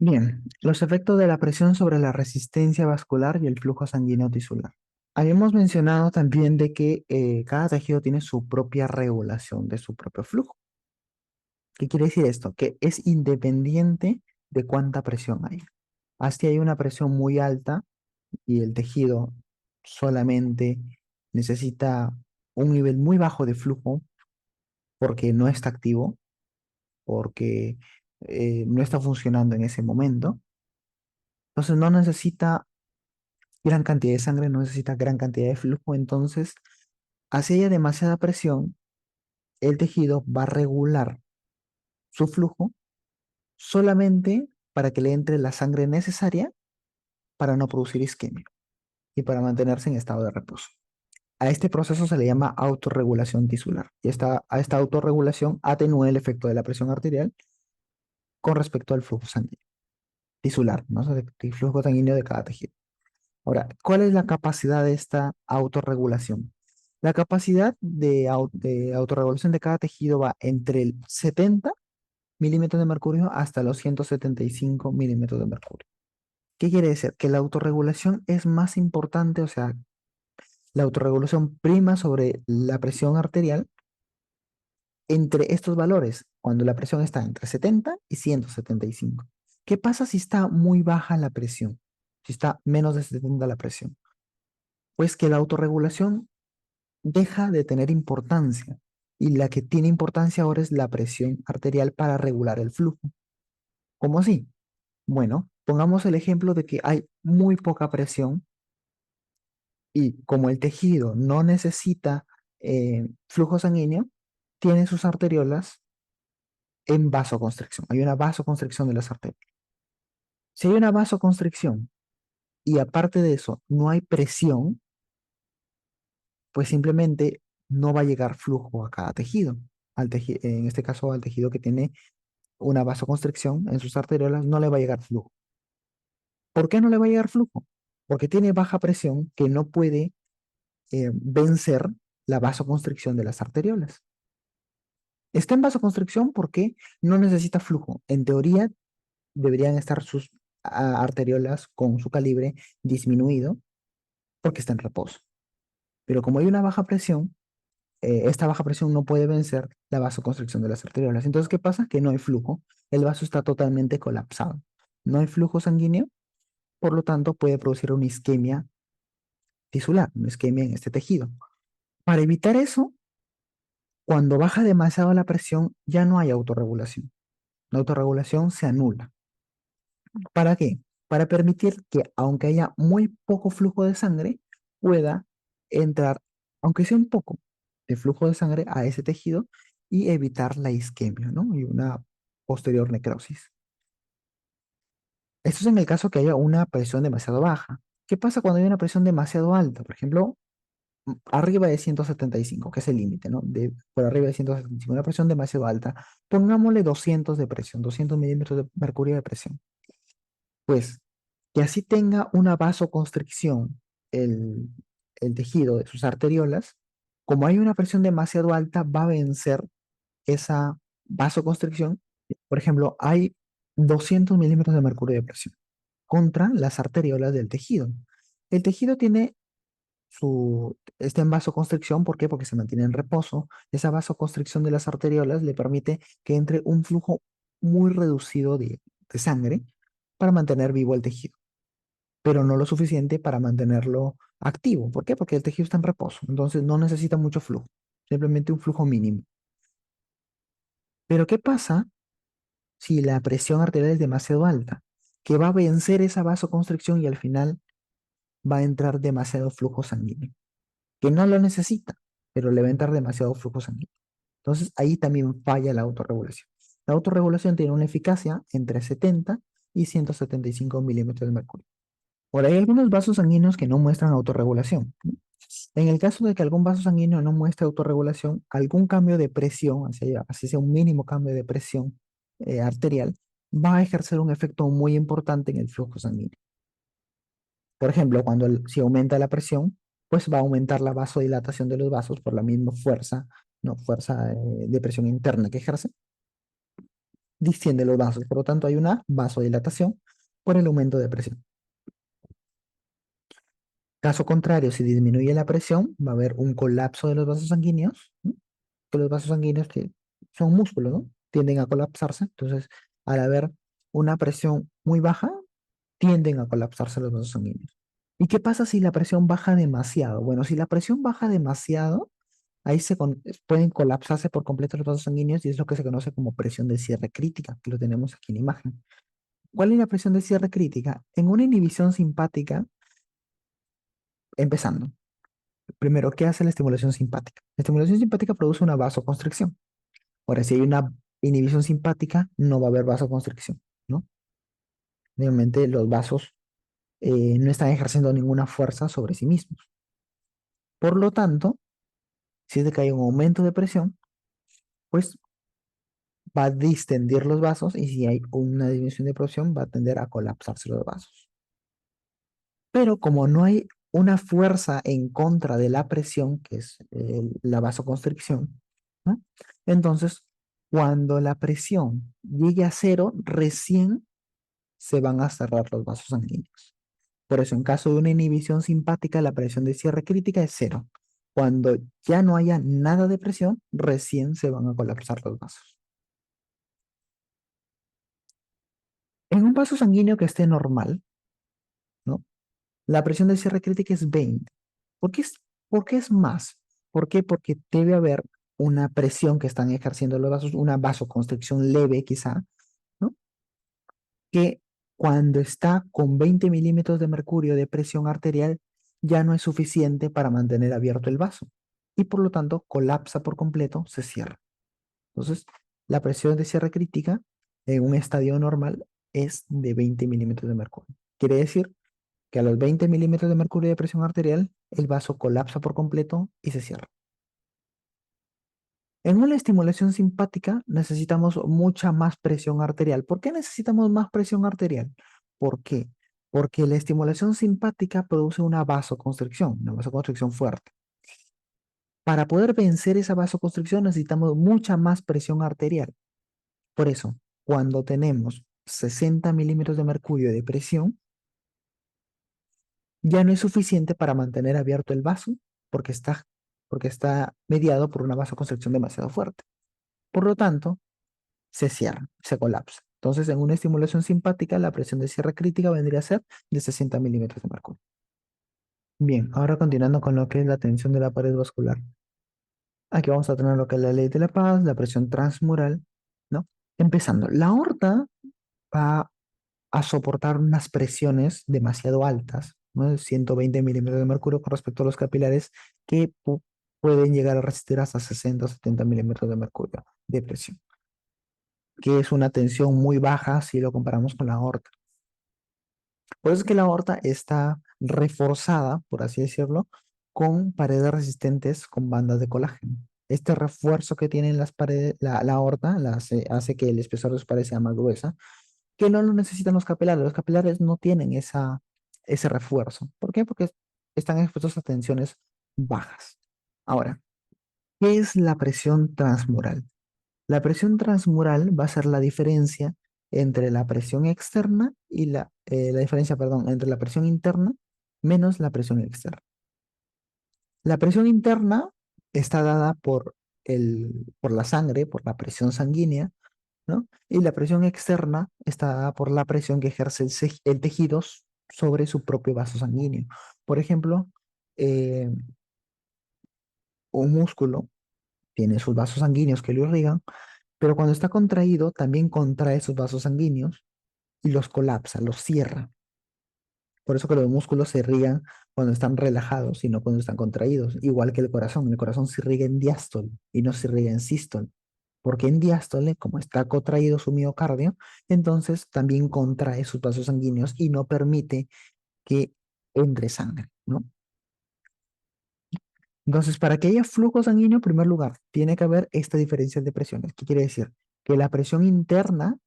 Bien, los efectos de la presión sobre la resistencia vascular y el flujo sanguíneo tisular. Habíamos mencionado también de que cada tejido tiene su propia regulación de su propio flujo. ¿Qué quiere decir esto? Que es independiente de cuánta presión hay. Así hay una presión muy alta y el tejido solamente necesita un nivel muy bajo de flujo porque no está activo, porque no está funcionando en ese momento. Entonces no necesita gran cantidad de sangre, no necesita gran cantidad de flujo. Entonces, así haya demasiada presión, el tejido va a regular su flujo solamente para que le entre la sangre necesaria para no producir isquemia y para mantenerse en estado de reposo. A este proceso se le llama autorregulación tisular. Y a esta autorregulación atenúa el efecto de la presión arterial con respecto al flujo sanguíneo tisular, ¿no? O sea, el flujo sanguíneo de cada tejido. Ahora, ¿cuál es la capacidad de esta autorregulación? La capacidad de autorregulación de cada tejido va entre el 70 milímetros de mercurio hasta los 175 milímetros de mercurio. ¿Qué quiere decir? Que la autorregulación es más importante, o sea, la autorregulación prima sobre la presión arterial entre estos valores, cuando la presión está entre 70 y 175. ¿Qué pasa si está muy baja la presión? Si está menos de 70 la presión. Pues que la autorregulación deja de tener importancia y la que tiene importancia ahora es la presión arterial para regular el flujo. ¿Cómo así? Bueno, pongamos el ejemplo de que hay muy poca presión y como el tejido no necesita flujo sanguíneo, tiene sus arteriolas en vasoconstricción. Hay una vasoconstricción de las arterias. Si hay una vasoconstricción y aparte de eso no hay presión, pues simplemente no va a llegar flujo a cada tejido. En este caso, al tejido que tiene una vasoconstricción en sus arteriolas, no le va a llegar flujo. ¿Por qué no le va a llegar flujo? Porque tiene baja presión que no puede vencer la vasoconstricción de las arteriolas. Está en vasoconstricción porque no necesita flujo. En teoría, deberían estar sus arteriolas con su calibre disminuido porque está en reposo. Pero como hay una baja presión, esta baja presión no puede vencer la vasoconstricción de las arteriolas. Entonces, ¿qué pasa? Que no hay flujo. El vaso está totalmente colapsado. No hay flujo sanguíneo, por lo tanto, puede producir una isquemia tisular, una isquemia en este tejido. Para evitar eso, cuando baja demasiado la presión, ya no hay autorregulación. La autorregulación se anula. ¿Para qué? Para permitir que, aunque haya muy poco flujo de sangre, pueda entrar, aunque sea un poco, de flujo de sangre a ese tejido y evitar la isquemia, ¿no? Y una posterior necrosis. Esto es en el caso que haya una presión demasiado baja. ¿Qué pasa cuando hay una presión demasiado alta? Por ejemplo, arriba de 175, que es el límite, ¿no? Por arriba de 175, una presión demasiado alta. Pongámosle 200 de presión, 200 milímetros de mercurio de presión. Pues que así tenga una vasoconstricción el, el tejido de sus arteriolas, como hay una presión demasiado alta, va a vencer esa vasoconstricción. Por ejemplo, hay 200 milímetros de mercurio de presión contra las arteriolas del tejido. El tejido está en vasoconstricción, ¿por qué? Porque se mantiene en reposo. Esa vasoconstricción de las arteriolas le permite que entre un flujo muy reducido de sangre para mantener vivo el tejido, pero no lo suficiente para mantenerlo activo. ¿Por qué? Porque el tejido está en reposo, entonces no necesita mucho flujo, simplemente un flujo mínimo. Pero ¿qué pasa si la presión arterial es demasiado alta? Que va a vencer esa vasoconstricción y al final va a entrar demasiado flujo sanguíneo, que no lo necesita, pero le va a entrar demasiado flujo sanguíneo. Entonces ahí también falla la autorregulación. La autorregulación tiene una eficacia entre 70 y 175 milímetros de mercurio. Ahora, hay algunos vasos sanguíneos que no muestran autorregulación, ¿no? En el caso de que algún vaso sanguíneo no muestre autorregulación, algún cambio de presión, así sea un mínimo cambio de presión arterial, va a ejercer un efecto muy importante en el flujo sanguíneo. Por ejemplo, si aumenta la presión, pues va a aumentar la vasodilatación de los vasos por la misma fuerza, no, fuerza de presión interna que ejerce. distiende los vasos. Por lo tanto, hay una vasodilatación por el aumento de presión. Caso contrario, si disminuye la presión, va a haber un colapso de los vasos sanguíneos, ¿no? Que los vasos sanguíneos que son músculos, ¿no? Tienden a colapsarse. Entonces, al haber una presión muy baja, tienden a colapsarse los vasos sanguíneos. ¿Y qué pasa si la presión baja demasiado? Bueno, si la presión baja demasiado, ahí pueden colapsarse por completo los vasos sanguíneos y es lo que se conoce como presión de cierre crítica, que lo tenemos aquí en la imagen. ¿Cuál es la presión de cierre crítica? En una inhibición simpática, empezando. Primero, ¿qué hace la estimulación simpática? La estimulación simpática produce una vasoconstricción. Ahora, si hay una inhibición simpática, no va a haber vasoconstricción, ¿no? Realmente los vasos no están ejerciendo ninguna fuerza sobre sí mismos. Por lo tanto, si es de que hay un aumento de presión, pues va a distendir los vasos y si hay una disminución de presión, va a tender a colapsarse los vasos. Pero como no hay una fuerza en contra de la presión, que es la vasoconstricción, ¿no? Entonces, cuando la presión llegue a cero, recién se van a cerrar los vasos sanguíneos. Por eso, en caso de una inhibición simpática, la presión de cierre crítica es cero. Cuando ya no haya nada de presión, recién se van a colapsar los vasos. En un vaso sanguíneo que esté normal, ¿no? La presión de cierre crítica es 20. ¿Por qué por qué es más? ¿Por qué? Porque debe haber una presión que están ejerciendo los vasos, una vasoconstricción leve quizá, ¿no? Que cuando está con 20 milímetros de mercurio de presión arterial ya no es suficiente para mantener abierto el vaso y por lo tanto colapsa por completo, se cierra. Entonces, la presión de cierre crítica en un estadio normal es de 20 milímetros de mercurio. Quiere decir que a los 20 milímetros de mercurio de presión arterial, el vaso colapsa por completo y se cierra. En una estimulación simpática necesitamos mucha más presión arterial. ¿Por qué necesitamos más presión arterial? ¿Por qué? Porque la estimulación simpática produce una vasoconstricción fuerte. Para poder vencer esa vasoconstricción necesitamos mucha más presión arterial. Por eso, cuando tenemos 60 milímetros de mercurio de presión, ya no es suficiente para mantener abierto el vaso porque está mediado por una vasoconstricción demasiado fuerte. Por lo tanto, se cierra, se colapsa. Entonces, en una estimulación simpática, la presión de cierre crítica vendría a ser de 60 milímetros de mercurio. Bien, ahora continuando con lo que es la tensión de la pared vascular. Aquí vamos a tener lo que es la ley de la paz, la presión transmural, ¿no? Empezando, la aorta va a soportar unas presiones demasiado altas, ¿no? 120 milímetros de mercurio con respecto a los capilares que pueden llegar a resistir hasta 60 o 70 milímetros de mercurio de presión, que es una tensión muy baja si lo comparamos con la aorta. Por eso es que la aorta está reforzada, por así decirlo, con paredes resistentes con bandas de colágeno. Este refuerzo que tienen las paredes, la aorta hace que el espesor de su pared sea más gruesa, que no lo necesitan los capilares. Los capilares no tienen ese refuerzo. ¿Por qué? Porque están expuestos a tensiones bajas. Ahora, ¿qué es la presión transmural? La presión transmural va a ser la diferencia entre la presión externa y la diferencia, perdón, entre la presión interna menos la presión externa. La presión interna está dada por la sangre, por la presión sanguínea, ¿no? Y la presión externa está dada por la presión que ejerce el tejido sobre su propio vaso sanguíneo. Por ejemplo, eh, un músculo tiene sus vasos sanguíneos que lo irrigan, pero cuando está contraído también contrae sus vasos sanguíneos y los colapsa, los cierra. Por eso que los músculos se irrigan cuando están relajados y no cuando están contraídos, igual que el corazón. El corazón se irriga en diástole y no se irriga en sístole. Porque en diástole, como está contraído su miocardio, entonces también contrae sus vasos sanguíneos y no permite que entre sangre, ¿no? Entonces, para que haya flujo sanguíneo, en primer lugar, tiene que haber esta diferencia de presiones. ¿Qué quiere decir? Que la presión interna,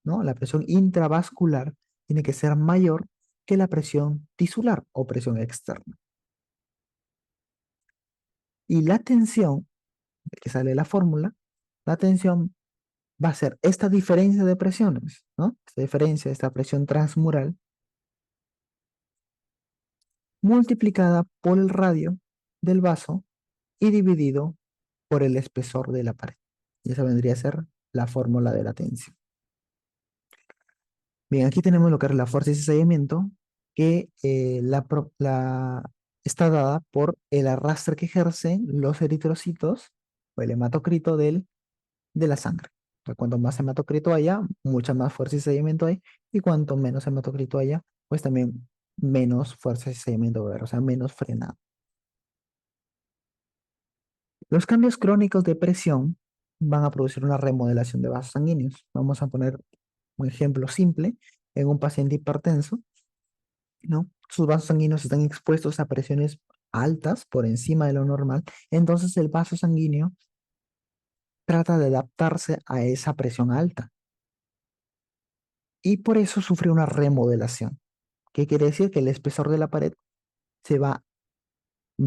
¿no? La presión intravascular tiene que ser mayor que la presión tisular o presión externa. Y la tensión, de que sale la fórmula, la tensión va a ser esta diferencia de presiones, ¿no? Esta diferencia, esta presión transmural, multiplicada por el radio del vaso y dividido por el espesor de la pared. Y esa vendría a ser la fórmula de la tensión. Bien, aquí tenemos lo que es la fuerza de cizallamiento, que está dada por el arrastre que ejercen los eritrocitos o el hematocrito de la sangre. O sea, cuanto más hematocrito haya, mucha más fuerza de cizallamiento hay, y cuanto menos hematocrito haya, pues también menos fuerza de cizallamiento va a haber, o sea, menos frenado. Los cambios crónicos de presión van a producir una remodelación de vasos sanguíneos. Vamos a poner un ejemplo simple en un paciente hipertenso, ¿no? Sus vasos sanguíneos están expuestos a presiones altas por encima de lo normal, entonces el vaso sanguíneo trata de adaptarse a esa presión alta y por eso sufre una remodelación. ¿Qué quiere decir? Que el espesor de la pared se va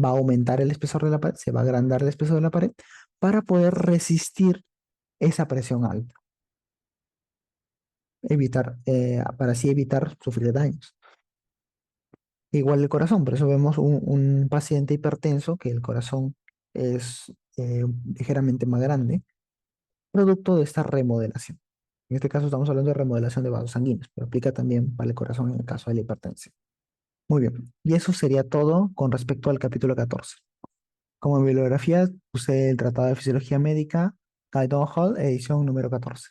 a aumentar el espesor de la pared, se va a agrandar el espesor de la pared para poder resistir esa presión alta, para así evitar sufrir daños. Igual el corazón, por eso vemos un paciente hipertenso que el corazón es ligeramente más grande, producto de esta remodelación. En este caso estamos hablando de remodelación de vasos sanguíneos, pero aplica también para el corazón en el caso de la hipertensión. Muy bien, y eso sería todo con respecto al capítulo 14. Como bibliografía, puse el Tratado de Fisiología Médica, Guy Hall, edición número 14.